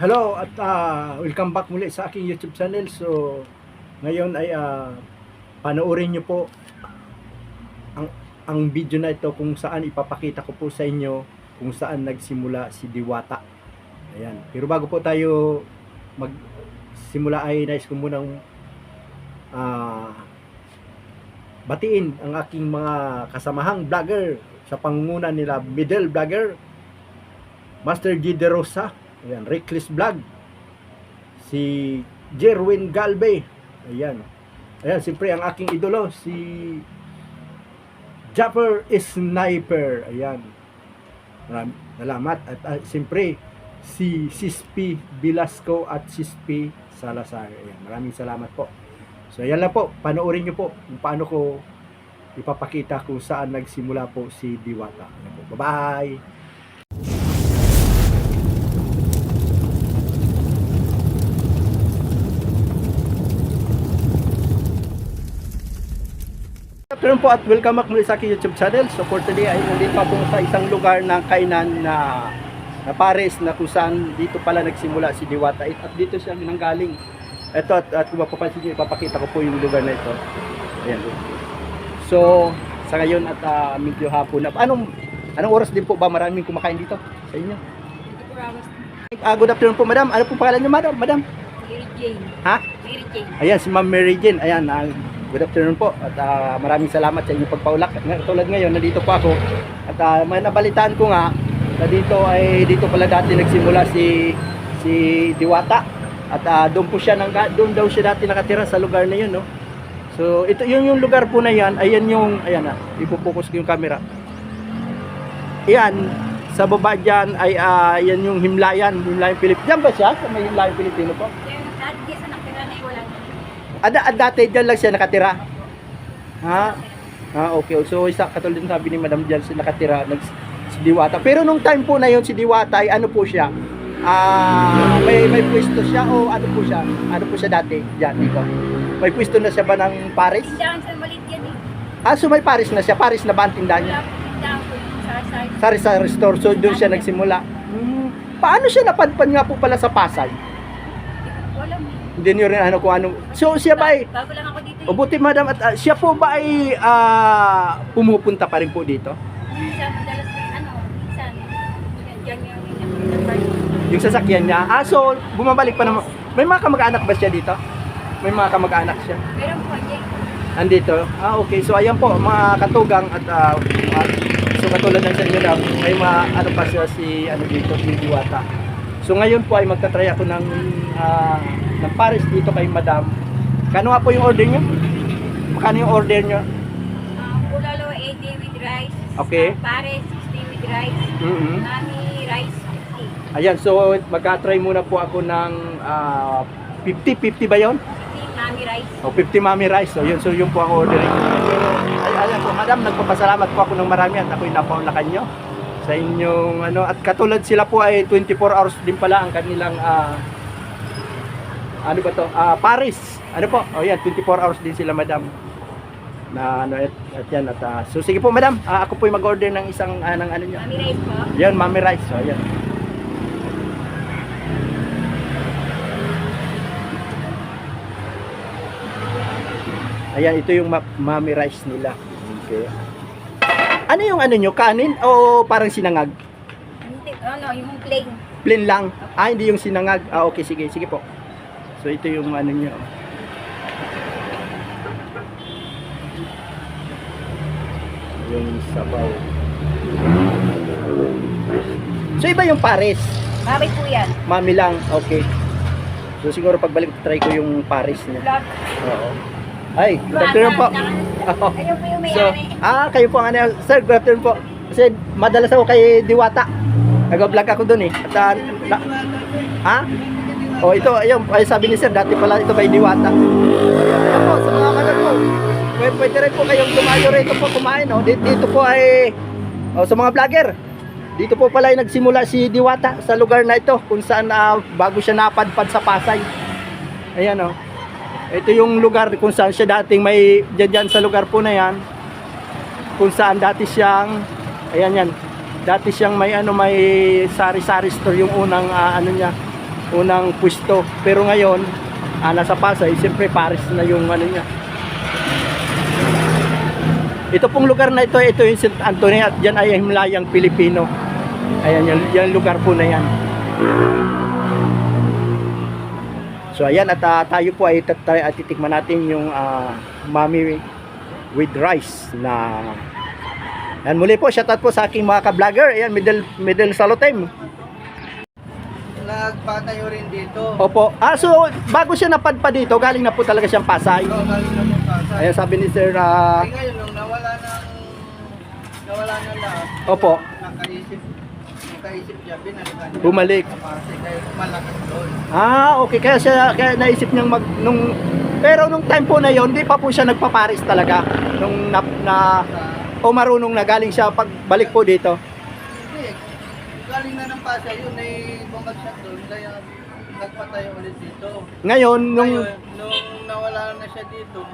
Hello at welcome back muli sa aking YouTube channel. So ngayon ay panoorin nyo po ang video na ito kung saan ipapakita ko po sa inyo kung saan nagsimula si Diwata. Ayan. Pero bago po tayo magsimula ay nais ko munang batiin ang aking mga kasamahang vlogger sa pangunguna nila Middle Vlogger, Master G. De Rosa, ayan, Reckless Vlog, si Jerwin Galvez, ayan, siyempre ang aking idolo, si Japper Sniper, ayan, maraming salamat, at siyempre, si Sispi Velasco at Sispi Salazar, ayan, maraming salamat po. So, ayan lang po, panoorin nyo po kung paano ko ipapakita kung saan nagsimula po si Diwata. Ayan po, bye-bye! Afternoon po at welcome back muli sa aking YouTube channel. So for today ay nandito pa po sa isang lugar ng kainan na Paris na kung saan dito pala nagsimula si Diwata at dito siya nanggaling. Ito at kung mapapansin niyo, ipapakita ko po yung lugar na ito. Ayan. So sa ngayon at medyo hapon na. Anong oras din po ba maraming kumakain dito sa inyo? Good afternoon po, madam. Ano po pangalan niyo, madam? Mary Jane. Ha? Mary Jane. Ayan, si Ma'am Mary Jane. Ayan, good afternoon po at maraming salamat sa inyong pagpaulak. Tulad ngayon, nandito po ako at may nabalitaan ko nga na dito pala dati nagsimula si Diwata at doon doon daw siya dati nakatira sa lugar na yun, no? So ito yung lugar po na yan. Ayan ipo-focus ko yung camera. Ayan, sa baba diyan ay yan yung Himlayan Pilipino. Diyan ba siya? Sa may Himlayan Pilipino po? Dati dyan lang siya nakatira. Okay. So isa katulad din sabi ni Madam dyan siya nakatira si Diwata. Pero nung time po na yon si Diwata ay ano po siya? May pwesto siya o ano po siya? Ano po siya dati diyan dito? May pwesto na siya ba ng Paris? Tindahan sa maliit yan eh. So may Paris na siya. Paris na ba ang tindahan niya? Sa store. So doon siya nagsimula. Paano siya napadpad nga po pala sa Pasay? Wala mo. Hindi niyo rin ano kung ano. So siya ba ay Bago lang ako dito. o buti madam at siya po ba ay pumupunta pa rin po dito? Minsan, madalas minsan. Yan yung Yung sasakyan niya. So bumabalik pa naman. May mga kamag-anak ba siya dito? May mga kamag-anak siya. Meron po, Jane. Andito. Okay. So ayan po mga katugang at so katulad ng sa inyo na may mga ano pa siya si Diwata. So ngayon po ay magta-try ako ng Paris dito kay Madam. Kano nga po yung order niyo? Magkano yung order niyo? Bulalo 80 with rice. Okay. Pares 60 with rice. Nami rice 50. Ayan, so magka-try muna po ako ng 50 ba yun? 50 Nami rice. O 50 Mami Rice. So yun po ang order niyo. Ayan po, Madam, nagpapasalamat po ako ng marami at ako'y napaulakan nyo sa inyong at katulad sila po ay 24 hours din pala ang kanilang Paris. Ano po? Yan, 24 hours din sila, Madam. Na at yan so sige po, Madam. Ako po mag-order ng isang ng ano niyo. Mami rice po. Yan, Mami Rice. So ayan. Ayan, ito yung Mami Rice nila. Okay. Ano yung ano nyo? Kanin o parang sinangag? Hindi, yung plain. Plain lang. Hindi yung sinangag. Okay, sige po. So ito yung ano nyo. Yung sabaw. So iba yung Paris. Mami po yan. Mami lang. Okay. So siguro pagbalik try ko yung Paris niya. Oo. Ay, good afternoon po. Ayun po yung So, may-ari. kayo po ang ano. Sir, good afternoon po. Kasi madalas ako kay Diwata. Nag-vlog ako doon eh. At, ito, ayun, ay sabi ni Sir, dati pala ito kay Diwata. Ayan po, sa mga kanan po. Pwede rin po kayong dumayo rito po kumain. Dito po ay, sa mga vlogger. Dito po pala ay nagsimula si Diwata sa lugar na ito. Kung saan bago siya napadpad sa Pasay. Ayan o. Ito yung lugar kung saan siya dating may dyan sa lugar po na yan. Kung saan dati siyang ayan yan. Dati siyang may may sari-sari store yung unang niya. unang pwesto. Pero ngayon, nasa Pasay, siyempre Paris na yung ano niya. Ito pong lugar na ito yung St. Antonio at dyan ay Himlayang Pilipino. Ayan, yung lugar po na yan. So ayan, at tayo po ay titikman natin yung Mami with rice na yan. Muli po, shoutout po sa aking mga ka-vlogger. Ayan, middle salo time. Nagpatayo rin dito. Opo. So bago siya napadpa dito, galing na po talaga siyang Pasay. So, galing na po Pasay. Ayan, sabi ni Sir, Ngayon, nung nawala na lahat, opo, nakaisip siya, binalikan niya. bumalik. Sa Pasay, kaya malakas doon. Okay, kaya naisip niyang pero nung time po na yon, hindi pa po siya nagpaparis talaga. Nung marunong na galing siya pagbalik po dito. Hindi, galing na ng Pasay, yun ay bumagsak doon, kaya nagpatayo ulit dito. Ngayon, nung nawala na siya dito,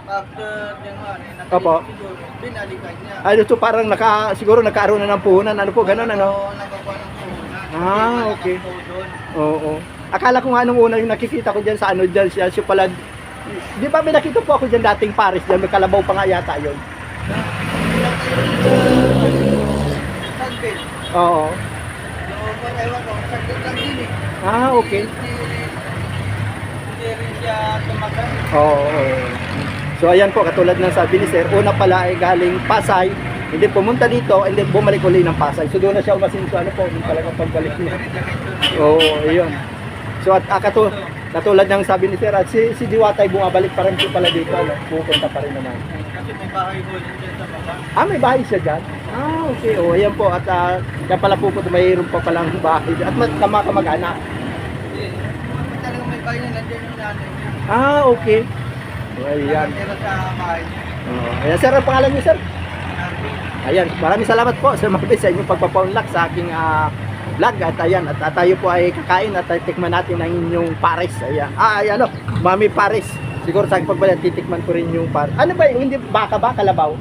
after January, Opo. siguro, binalikan niya. so parang siguro nagkaroon na ng puhunan, ano po, ganun ano. So, nakakuha ng puhunan. Okay. Malakad po doon. Oo. Akala ko nga nung una yung nakikita ko diyan sa ano diyan siya pala. Di ba may nakita po ako diyan dating Paris diyan, may kalabaw pa nga yata yon. Saglit. Oo. Noong ewan ko, saglit lang din eh. Okay. Hindi rin siya tumagal. Oo. So ayan po, katulad ng sabi ni Sir, una pala ay galing Pasay, hindi pumunta dito, and then bumalik uli ng Pasay. So doon na siya umasin sa ano po, yung talagang pagbalik niya. Oo, ayun. So at katulad ng sabi ni Sir, at si Diwatay bumabalik pa rin po pala dito, ano, pupunta pa rin naman. Kasi may bahay ko din sa baba. May bahay siya dyan? Okay. Ayan po, at yan pala po mayroon pa palang bahay at kamag-anak. Talagang may bahay na nandiyan yung nanay. Okay. Ayan. Nakatira sa bahay niya. Ayan, Sir, ang pangalan niyo, Sir? Narvin. Ayan, maraming salamat po, Sir Marvin, sa inyong pagpapaunlak sa aking vlog. At ayan, at tayo po ay kakain at tikman natin ang inyong Paris. Ayan. Ayan, Mami Paris. Siguro sa aking pagbalik, titikman ko rin yung Paris. Ano ba yung hindi baka ba, kalabaw?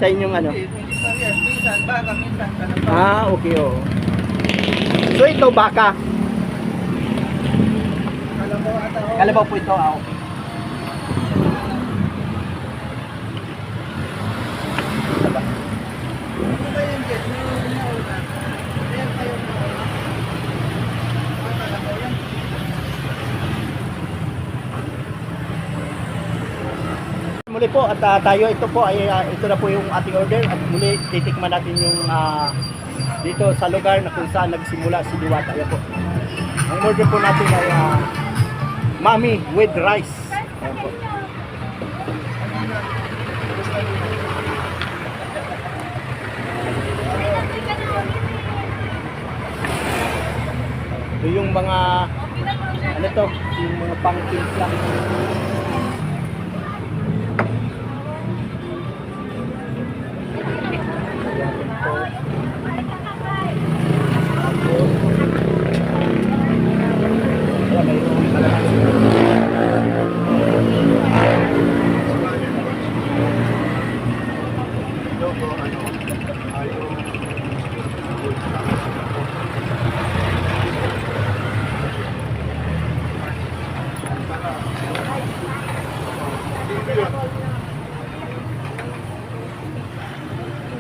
Sa inyong ano? Hindi parehas. Minsan baka, minsan kalabaw. Okay, oo. So ito, baka. Kalabaw ata ako. Kalabaw po ito, okay. Ano ba yung jet? Yung nauna. Ayan pa yung nauna. Kalabaw yan. Muli po at tayo ito po ay ito na po yung ating order at muli titikman natin yung dito sa lugar na kung saan nagsimula si Diwata. Ayan po. Ang order po natin ay Mami with rice. Ayan po. Ito yung mga ano to, yung mga pang-timpla.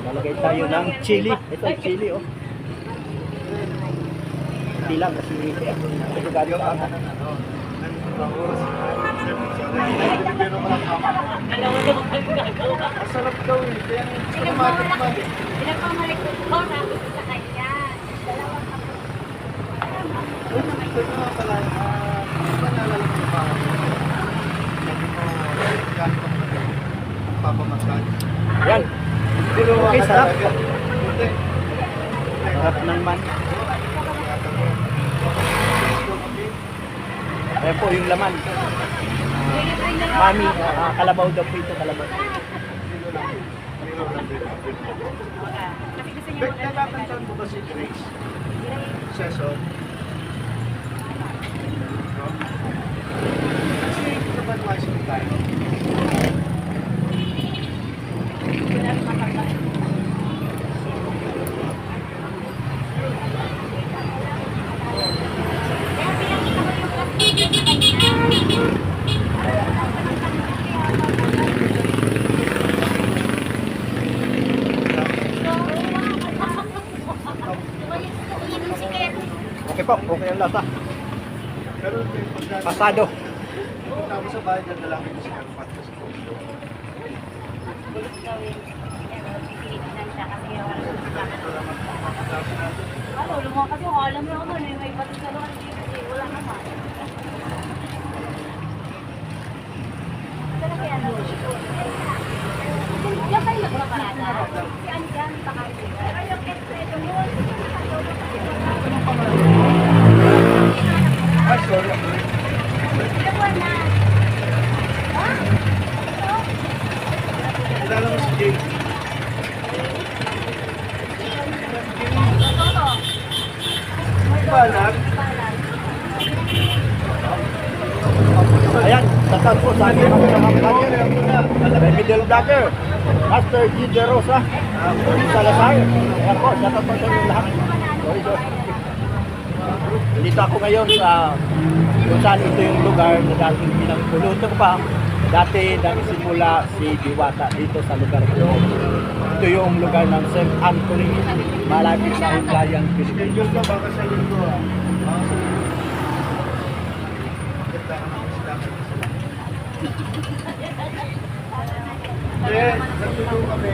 Lalagay tayo ng chili. Ito ay chili, oh. Hindi lang kasi ito galing pa ako. Masarap daw eh. Kaya automatic pa. Pinagpamalik ko ito namin sa kanya. Dalawang Ito nga pala. Naalala ko pa. Sabi ko, gamit ko na papamassage. Yan. Okay, sarap. Sarap ng man. Ayan po yung laman. Mami, kalabaw daw po ito, kalabaw. Kasi gusto niya Napapansin mo ba si Grace? Seso? Kasi naman wise yung tayo. Okay po, okay ang lasa. Pero pagka Pasado. tapos sa bahay, dyan na lang yung siya. Pipilitan siya kasi wala ano, lumang kasi kung alam mo ako nun, may pati sa luwan dito, wala naman. Saan na kaya ano? Diyan kayo nagpaparada? Si Anjan, pakasin. Ay, yung ito mo. Ay, sorry. Ilan na? Ha? Kilala mo si Jay. Toto. Balag. Ayan, tatag po sa ating mga vlogger. May middle vlogger. Master G. De Rosa. Salazar. Ayan po, tatag po sa inyo lahat. Dito ako ngayon sa kung saan ito yung lugar na dating pinagpulutan ko pa. Dati nagsimula si Diwata dito sa lugar ko. Ito yung lugar ng St. Anthony, malapit sa Himlayan, Pilipinas. Diyos na baka sa linggo ah. Ganda ka ng isla. Yes, nagtuto kami.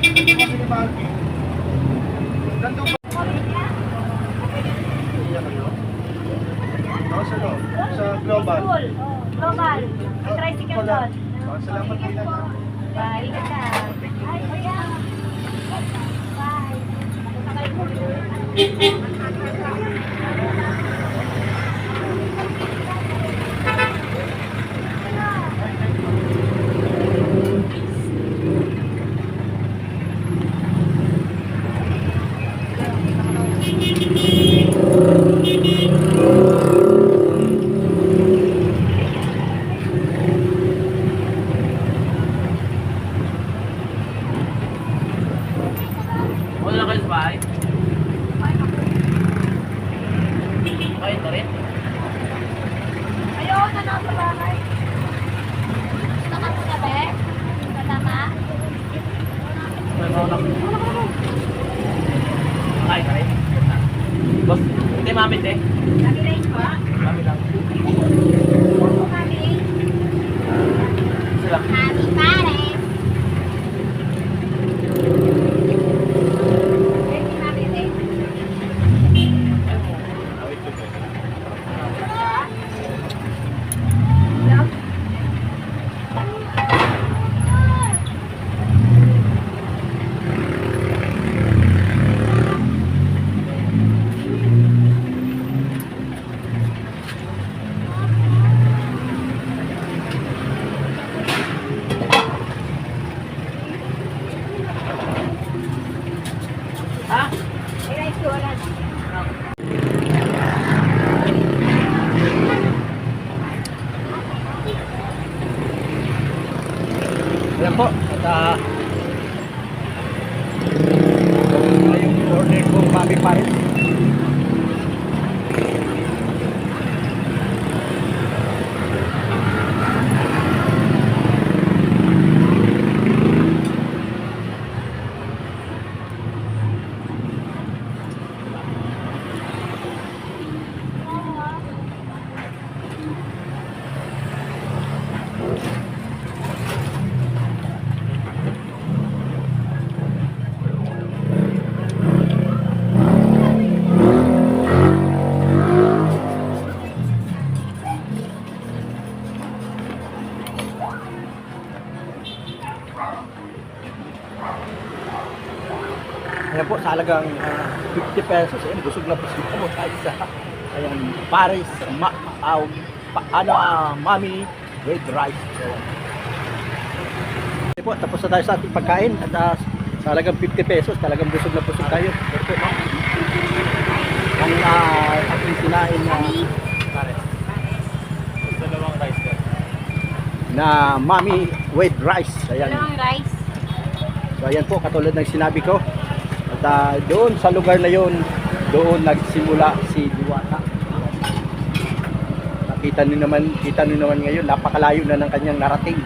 Kasi ni Marky. Nandun pa. Iya kayo? Oo, sa loob. Sa global. School. Global. May tricycle doon. Salamat din na. Bye. Ingat ka. Ay, kuya. Bye. Wala na kayo sa bahay? Kain na rin? Ayaw na lang sa bahay. Gusto ka sa gabi? Kasama? May mga anak. Kain na rin? Boss, hindi mami te. Kami range ba? Mami lang. Kami range. Sila. Kami pares. Kami range. Love. Ha? May rice ko wala. Ayan po, at yung order ko Mami Paris. Ayan po, sa halagang 50 pesos. Ayan, busog na busog mo tayo sa ayan, Paris, Mami with rice. Ayan. Ayan po, tapos na tayo sa ating pagkain at sa halagang 50 pesos, talagang busog na busog tayo. Ayan po, no? Ang ating sinain na Pares. Dalawang rice ka. na Mami with rice. Ayan. Dalawang rice. So ayan po, katulad ng sinabi ko. At doon sa lugar na yon, doon nagsimula si Diwata. Kita niyo naman ngayon, napakalayo na ng kanyang narating.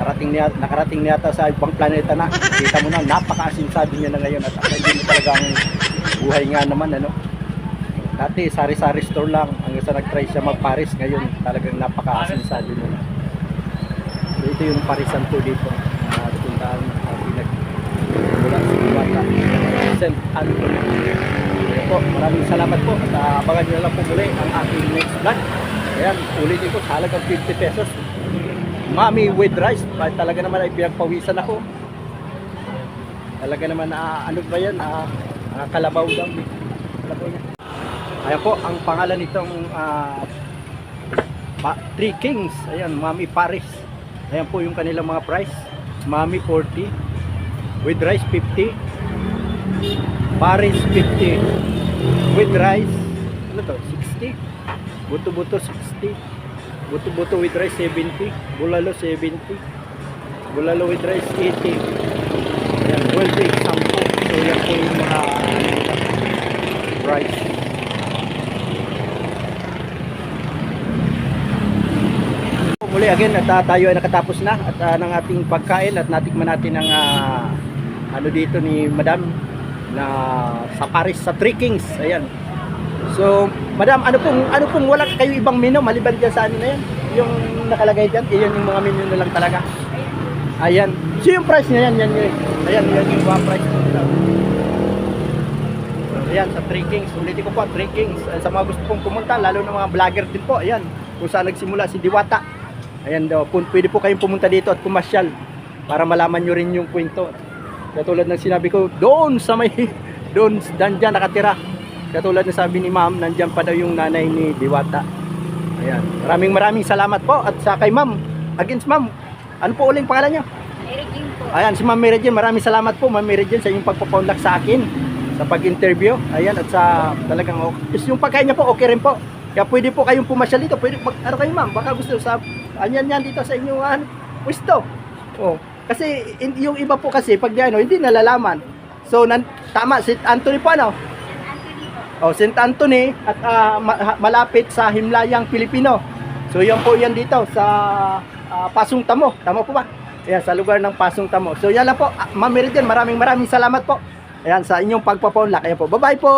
nakarating niya yata sa ibang planeta na. Kita mo na, napaka-asinsado niya na ngayon at hindi mo talagang buhay nga naman, ano. Dati, sari-sari store lang, hanggang sa nag-try siya mag-Paris, ngayon talagang napaka-asinsado niya na. So, ito yung Parisan po dito. Puntaan, mula sa Diwata, St. Anthony. Ayan po, maraming salamat po at abangan nyo lang po muli ang aking next vlog. Ayan, ulitin ko sa halagang 50 pesos. Mami with rice. Talaga naman ay pinagpawisan ako. Talaga naman ano ba yan? Kalabaw daw. Kalabaw niya. Ayan po, ang pangalan nitong Three Kings. Ayan, Mami Paris. Ayan po yung kanilang mga price. Mami 40. With rice 50. Paris 50. With rice, ano to? 60. Buto-buto 60. Buto-buto with rice 70. Bulalo 70. Bulalo with rice 80. Ayan, 12 egg 10. So yan po yung mga price. Muli again at tayo ay nakatapos na at ng ating pagkain at natikman natin ang ano dito ni Madam na sa Paris sa Three Kings. Ayan. So, Madam, ano pong wala kayo ibang menu maliban diyan sa ano na yan? Yung nakalagay diyan, iyon yung mga menu na lang talaga. Ayan. So yung price niya yan yun. Ayan, yan yung mga price nila. Ayan, sa Three Kings. Ulitin ko po, Three Kings. Sa mga gusto pong pumunta, lalo ng mga vlogger din po. Ayan, kung saan nagsimula si Diwata. Ayan daw, pwede po kayong pumunta dito at pumasyal para malaman nyo rin yung kwento. Katulad ng sinabi ko, doon sa may, doon, dyan nakatira. Katulad ng sabi ni Ma'am, nandyan pa daw yung nanay ni Diwata. Ayan, maraming salamat po. At sa kay Ma'am, against Ma'am, ano po uling pangalan nyo? Mary Jane po. Ayan, si Ma'am Mary Jane, maraming salamat po Ma'am Mary Jane sa inyong pagpapaunlak sa akin sa pag-interview. Ayan, at sa talagang yung pagkain niya po, okay rin po. Kaya pwede po kayong pumasyal dito. Pwede, ano kayo Ma'am, baka gusto sa, anyan dito sa inyong pwesto. Oh. Kasi yung iba po kasi pag ano, hindi nalalaman. So tama, St. Anthony po ano? Anthony po. Oh, St. Anthony at malapit sa Himlayang Pilipino. So yan po yan dito sa Pasong Tamo. Tama po ba? Ayan, sa lugar ng Pasong Tamo. So yan lang po. Ma'am Meridian, maraming salamat po. Ayan, sa inyong pagpapaunlak. Ayan po. Bye-bye po.